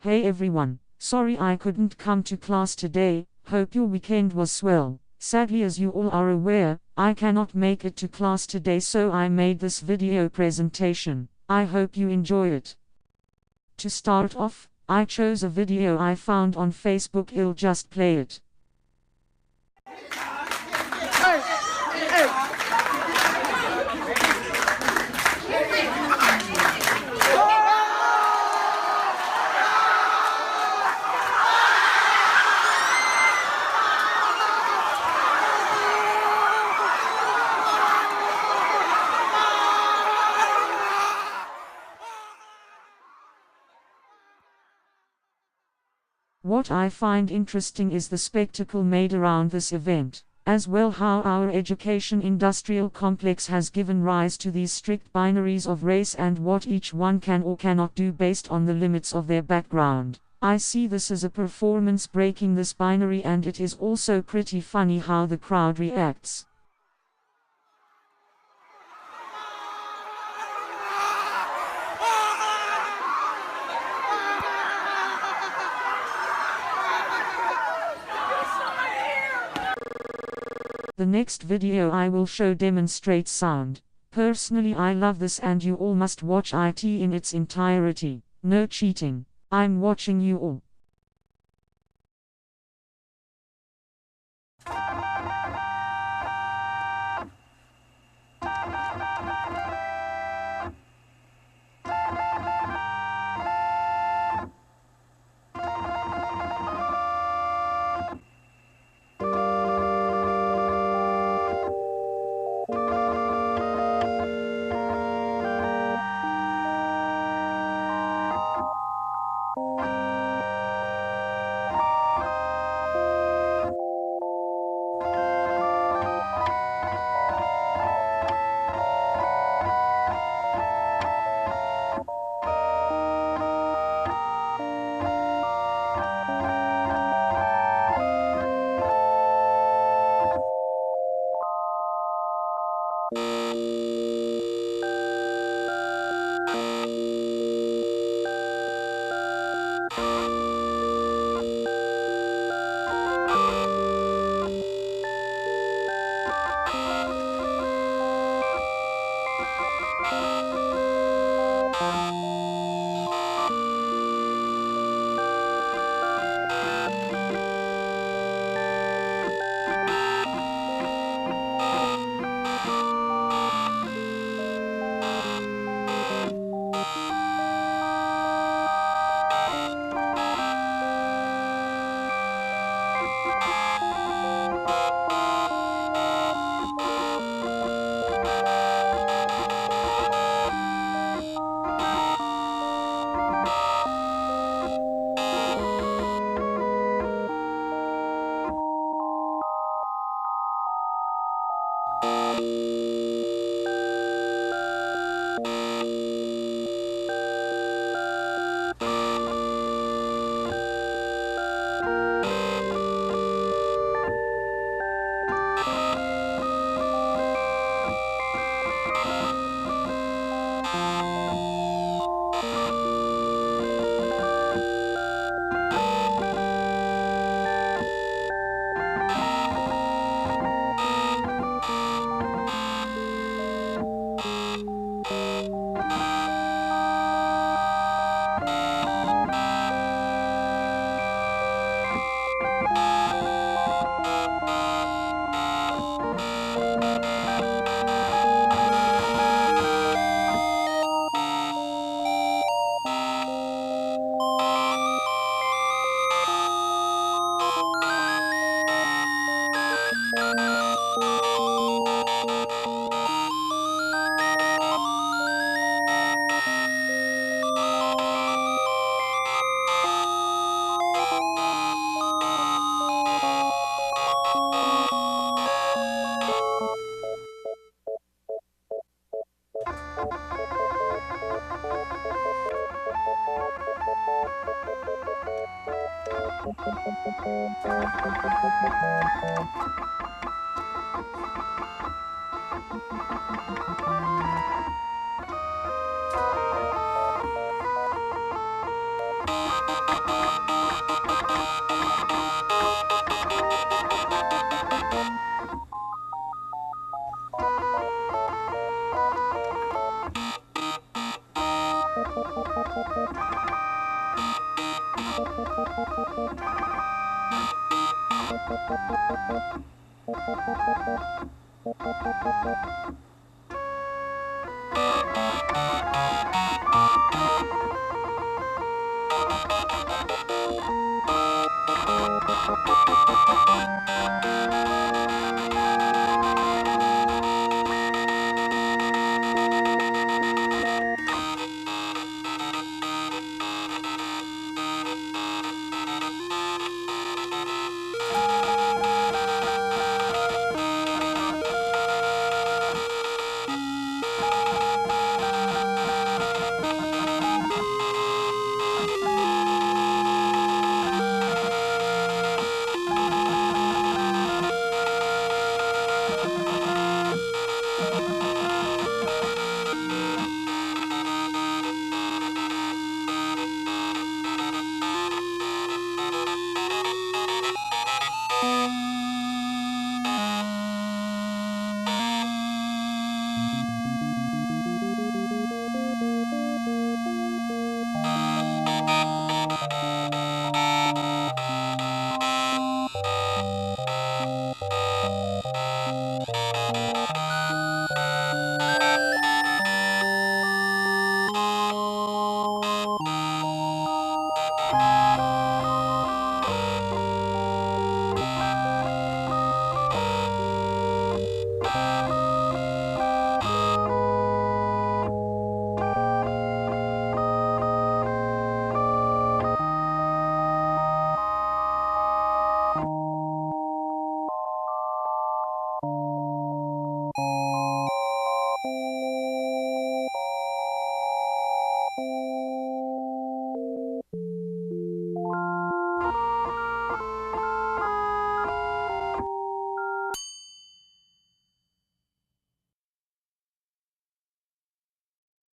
Hey everyone, sorry I couldn't come to class today, hope your weekend was swell. Sadly, as you all are aware, I cannot make it to class today, so I made this video presentation. I hope you enjoy it. To start off, I chose a video I found on Facebook. I'll just play it. What I find interesting is the spectacle made around this event, as well how our education industrial complex has given rise to these strict binaries of race and what each one can or cannot do based on the limits of their background. I see this as a performance breaking this binary, and it is also pretty funny how the crowd reacts. The next video I will show demonstrates sound. Personally, I love this and you all must watch it in its entirety. No cheating. I'm watching you all.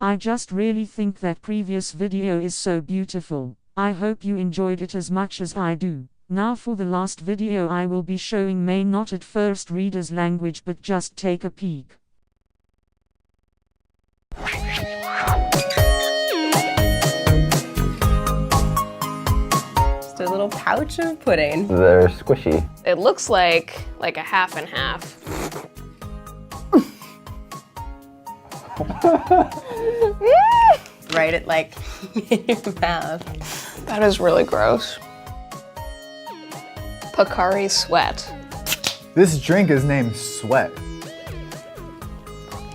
I just really think that previous video is so beautiful. I hope you enjoyed it as much as I do. Now for the last video I will be showing may not at first read as language, but just take a peek. Just a little pouch of pudding. They're squishy. It looks like a half and half. Right at like in your mouth. That is really gross. Pocari Sweat. This drink is named Sweat.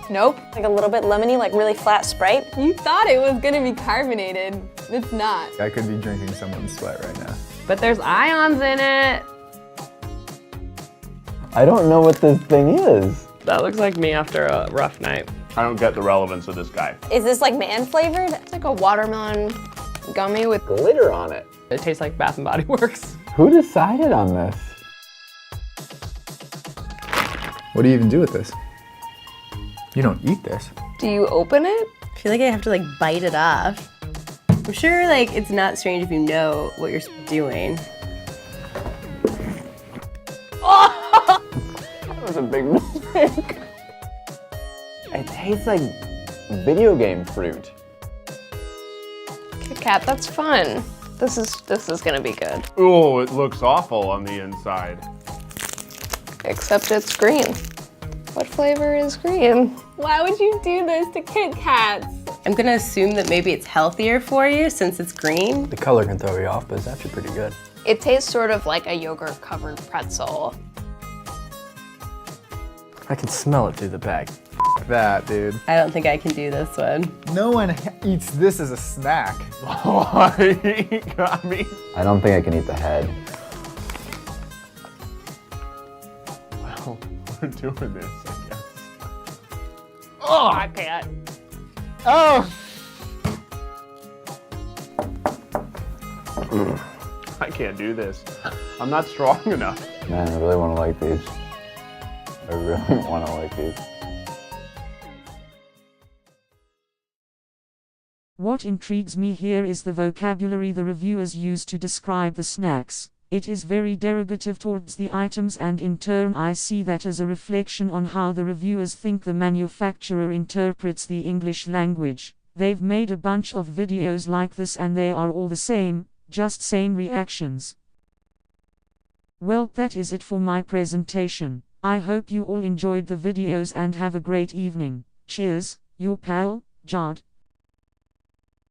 Nope. Like a little bit lemony, like really flat Sprite. You thought it was gonna be carbonated. It's not. I could be drinking someone's sweat right now. But there's ions in it. I don't know what this thing is. That looks like me after a rough night. I don't get the relevance of this guy. Is this like man flavored? It's like a watermelon gummy with Glitter on it. It tastes like Bath & Body Works. Who decided on this? What do you even do with this? You don't eat this. Do you open it? I feel like I have to like bite it off. I'm sure like it's not strange if you know what you're doing. That was a big mistake. It tastes like video game fruit. Kit Kat, that's fun. This is gonna be good. Oh, it looks awful on the inside. Except it's green. What flavor is green? Why would you do this to Kit Kats? I'm gonna assume that maybe it's healthier for you since it's green. The color can throw you off, but it's actually pretty good. It tastes sort of like a yogurt covered pretzel. I can smell it through the bag. F that, dude. I don't think I can do this one. No one eats this as a snack. I mean, I don't think I can eat the head. well, we're doing this, I guess. Oh, I can't. Oh! I can't do this. I'm not strong enough. Man, I really want to like these. I really want to like these. What intrigues me here is the vocabulary the reviewers use to describe the snacks. It is very derogative towards the items, and in turn I see that as a reflection on how the reviewers think the manufacturer interprets the English language. They've made a bunch of videos like this and they are all the same, just same reactions. Well, that is it for my presentation. I hope you all enjoyed the videos and have a great evening. Cheers, your pal, Jod.